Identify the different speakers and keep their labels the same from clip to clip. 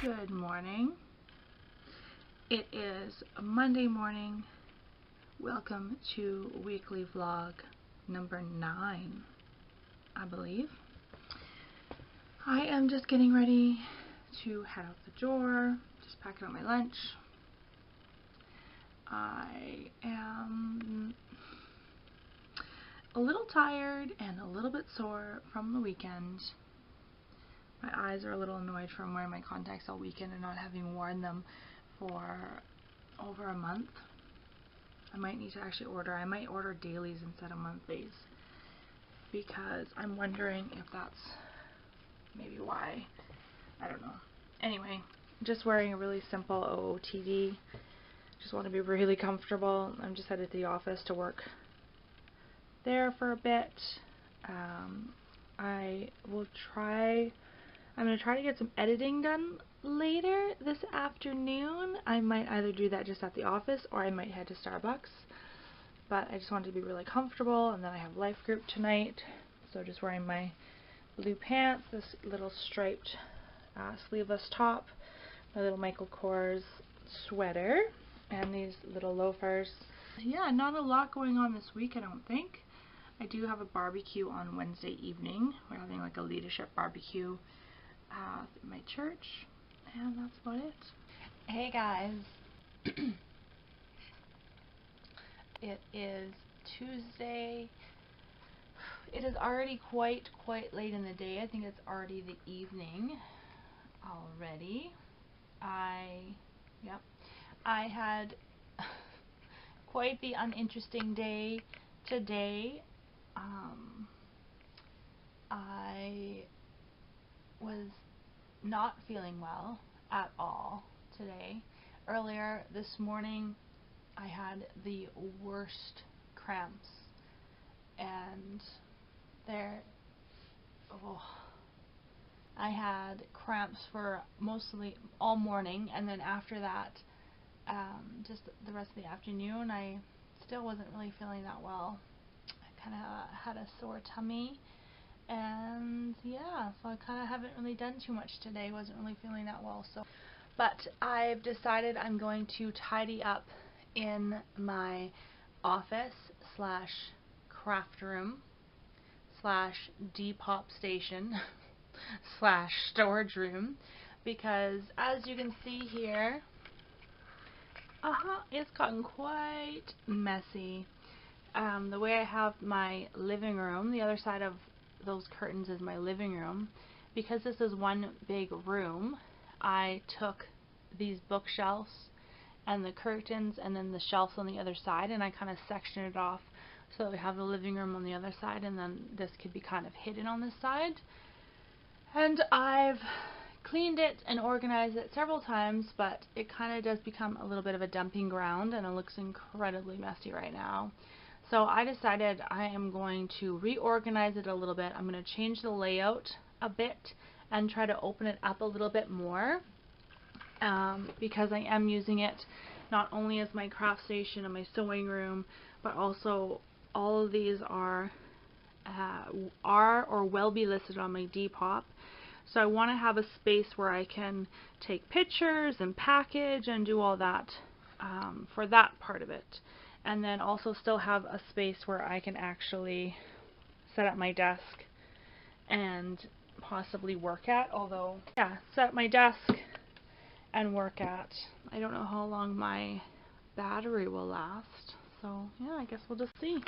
Speaker 1: Good morning. It is a Monday morning. Welcome to weekly vlog number 9, I believe. I am just getting ready to head out the door, just packing up my lunch. I am a little tired and a little bit sore from the weekend. My eyes are a little annoyed from wearing my contacts all weekend and not having worn them for over a month. I might need to actually I might order dailies instead of monthlies, because I'm wondering if that's maybe why. I don't know. Anyway, just wearing a really simple OOTD. Just want to be really comfortable. I'm just headed to the office to work there for a bit. I'm going to try to get some editing done later this afternoon. I might either do that just at the office or I might head to Starbucks. But I just wanted to be really comfortable, and then I have life group tonight. So just wearing my blue pants, this little striped sleeveless top, my little Michael Kors sweater, and these little loafers. Yeah, not a lot going on this week, I don't think. I do have a barbecue on Wednesday evening. We're having like a leadership barbecue at my church, and that's about it. Hey guys. It is Tuesday. It is already quite late in the day. I think it's already the evening already. I had quite the uninteresting day today. I was not feeling well at all today. Earlier this morning I had the worst cramps, and I had cramps for mostly all morning, and then after that, just the rest of the afternoon, I still wasn't really feeling that well. I kind of had a sore tummy, and yeah, so I kind of haven't really done too much today. Wasn't really feeling that well, but I've decided I'm going to tidy up in my office / craft room / Depop station / storage room, because as you can see here, it's gotten quite messy. The way I have my living room, the other side of those curtains is my living room. Because this is one big room, I took these bookshelves and the curtains and then the shelves on the other side, and I kind of sectioned it off so that we have the living room on the other side, and then this could be kind of hidden on this side. And I've cleaned it and organized it several times, but it kind of does become a little bit of a dumping ground, and it looks incredibly messy right now. So I decided I am going to reorganize it a little bit. I'm going to change the layout a bit and try to open it up a little bit more, because I am using it not only as my craft station and my sewing room, but also all of these are or will be listed on my Depop. So I want to have a space where I can take pictures and package and do all that for that part of it. And then also still have a space where I can actually set up my desk and possibly work at. Although, yeah, set up my desk and work at. I don't know how long my battery will last. So, yeah, I guess we'll just see.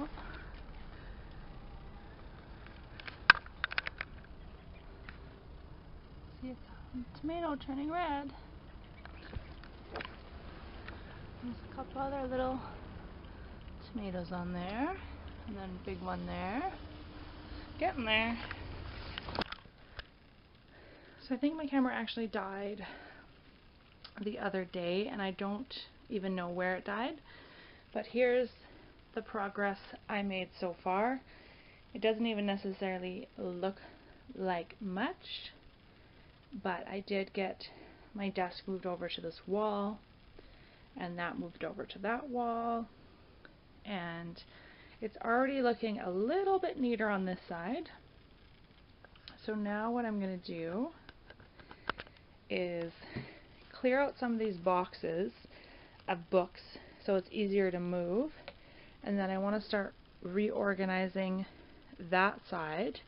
Speaker 1: out. See, it's a tomato turning red. There's a couple other little tomatoes on there, and then a big one there. Getting there. So I think my camera actually died the other day, and I don't even know where it died. But here's the progress I made so far. It doesn't even necessarily look like much, but I did get my desk moved over to this wall, and that moved over to that wall, and it's already looking a little bit neater on this side. So now what I'm going to do is clear out some of these boxes of books so it's easier to move, and then I want to start reorganizing that side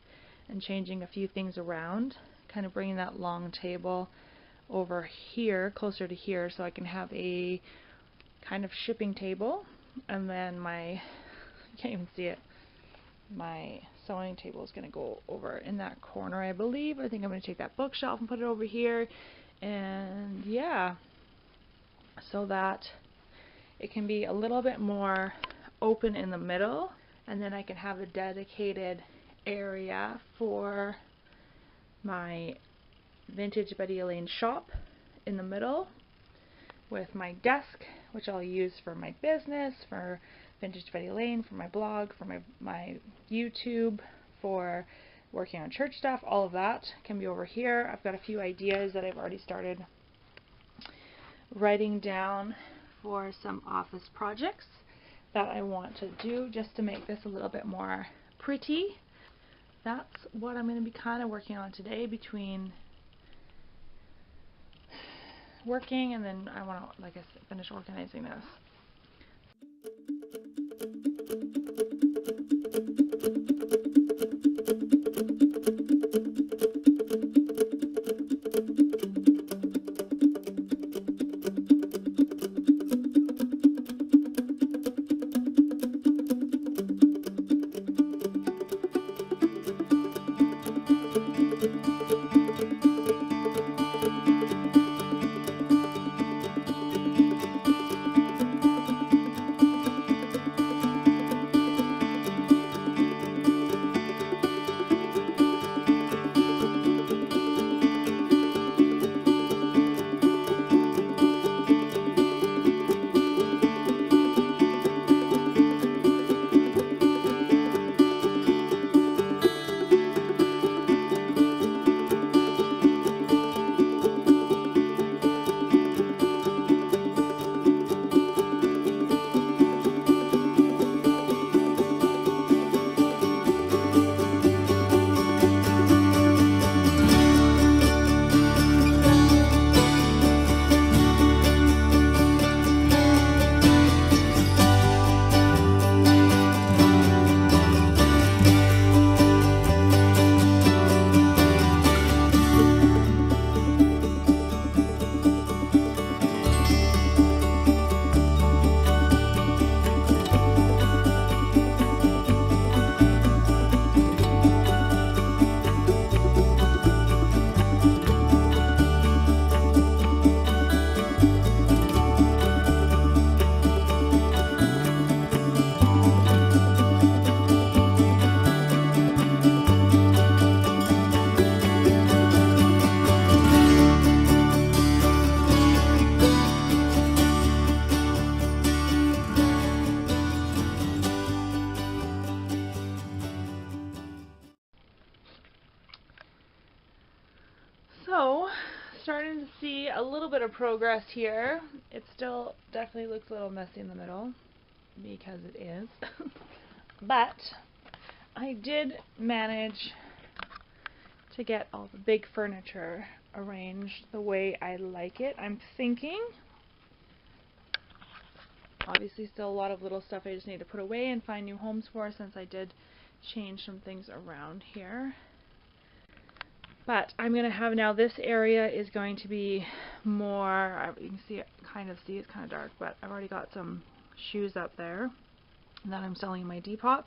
Speaker 1: and changing a few things around, kind of bringing that long table over here, closer to here, so I can have a kind of shipping table, and then my, you can't even see it, my sewing table is going to go over in that corner, I believe. I think I'm going to take that bookshelf and put it over here, and yeah, so that it can be a little bit more open in the middle, and then I can have a dedicated area for my Vintage Betty Elaine shop in the middle, with my desk, which I'll use for my business, for Vintage Betty Elaine, for my blog, for my YouTube, for working on church stuff. All of that can be over here. I've got a few ideas that I've already started writing down for some office projects that I want to do just to make this a little bit more pretty. That's what I'm going to be kind of working on today, between working and then I want to, like I said, finish organizing this. So, starting to see a little bit of progress here. It still definitely looks a little messy in the middle, because it is. But I did manage to get all the big furniture arranged the way I like it, I'm thinking. Obviously still a lot of little stuff I just need to put away and find new homes for, since I did change some things around here. But I'm going to have now, this area is going to be more, you can see it, kind of see it's kind of dark, but I've already got some shoes up there. that I'm selling in my Depop.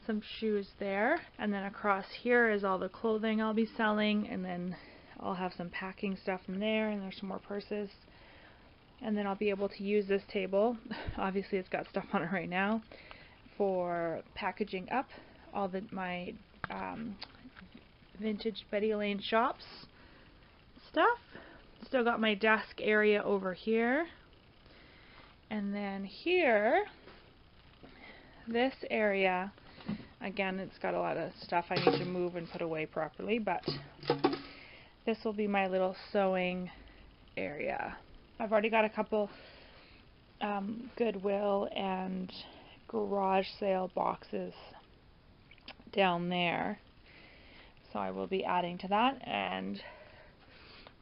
Speaker 1: Some shoes there, and then across here is all the clothing I'll be selling, and then I'll have some packing stuff in there, and there's some more purses. And then I'll be able to use this table, obviously it's got stuff on it right now, for packaging up all my vintage Betty Elaine shops stuff. Still got my desk area over here, and then here, this area, again, it's got a lot of stuff I need to move and put away properly, but this will be my little sewing area. I've already got a couple Goodwill and garage sale boxes down there, so I will be adding to that, and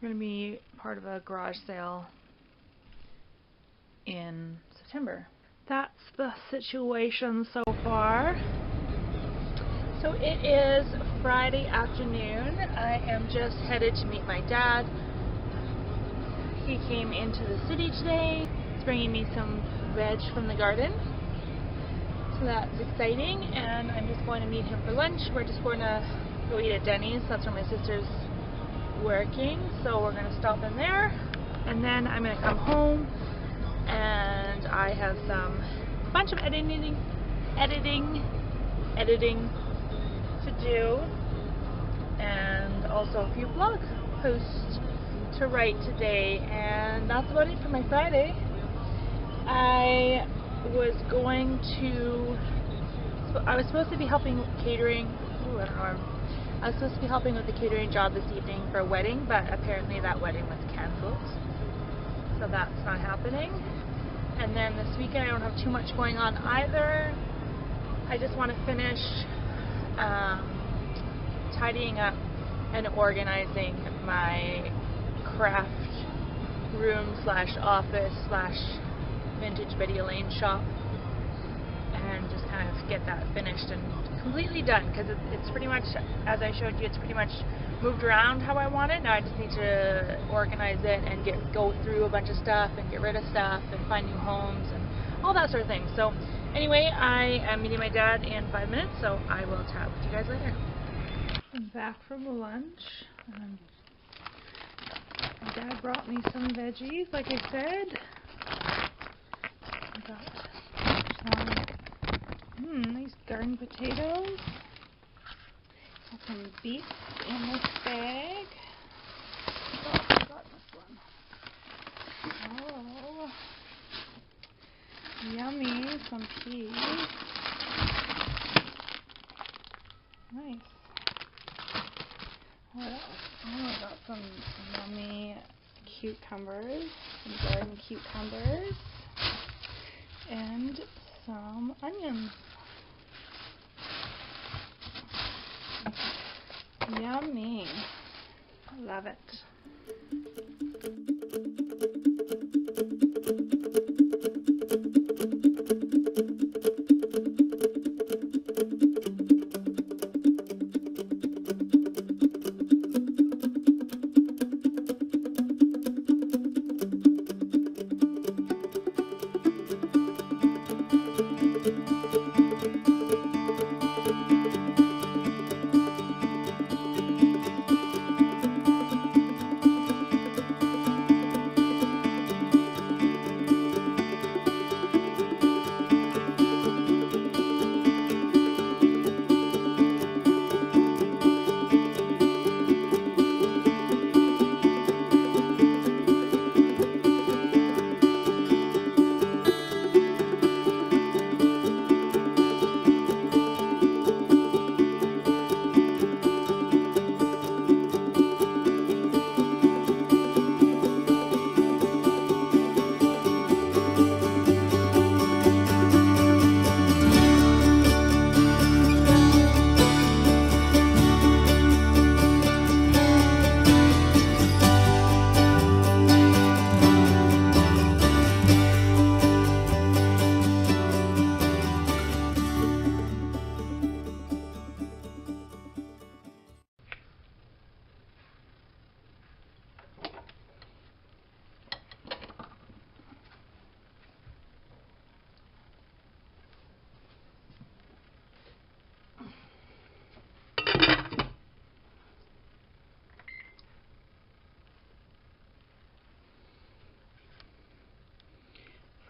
Speaker 1: we're going to be part of a garage sale in September. That's the situation so far. So it is Friday afternoon. I am just headed to meet my dad. He came into the city today. He's bringing me some veg from the garden. So that's exciting, and I'm just going to meet him for lunch. We're just going to go eat at Denny's. That's where my sister's working. So we're going to stop in there, and then I'm going to come home, and I have a bunch of editing to do, and also a few blog posts to write today, and that's about it for my Friday. I was supposed to be helping with catering. I was supposed to be helping with the catering job this evening for a wedding, but apparently that wedding was cancelled, so that's not happening. And then this weekend I don't have too much going on either. I just want to finish tidying up and organizing my craft room / office / vintage Betty Elaine shop, and just kind of get that finished and completely done, because it's pretty much, as I showed you, it's pretty much moved around how I want it. Now I just need to organize it and go through a bunch of stuff and get rid of stuff and find new homes and all that sort of thing. So anyway, I am meeting my dad in 5 minutes, so I will chat with you guys later. I'm back from lunch. My dad brought me some veggies, like I said. I got some nice garden potatoes. Got some beets in this bag. Oh, I got this one. Oh, yummy. Some peas. Nice. What else? Oh, I got some yummy cucumbers, some garden cucumbers, and some onions. Yummy. Love it.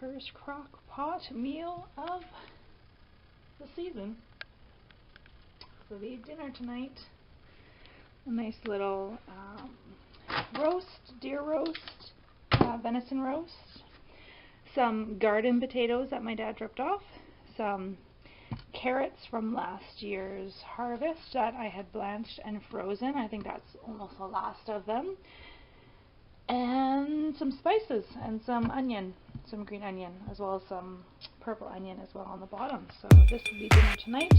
Speaker 1: first crock pot meal of the season. So we ate dinner tonight. A nice little roast, deer roast, venison roast, some garden potatoes that my dad dropped off, some carrots from last year's harvest that I had blanched and frozen. I think that's almost the last of them. And some spices and some onion, some green onion, as well as some purple onion as well on the bottom. So this will be dinner tonight.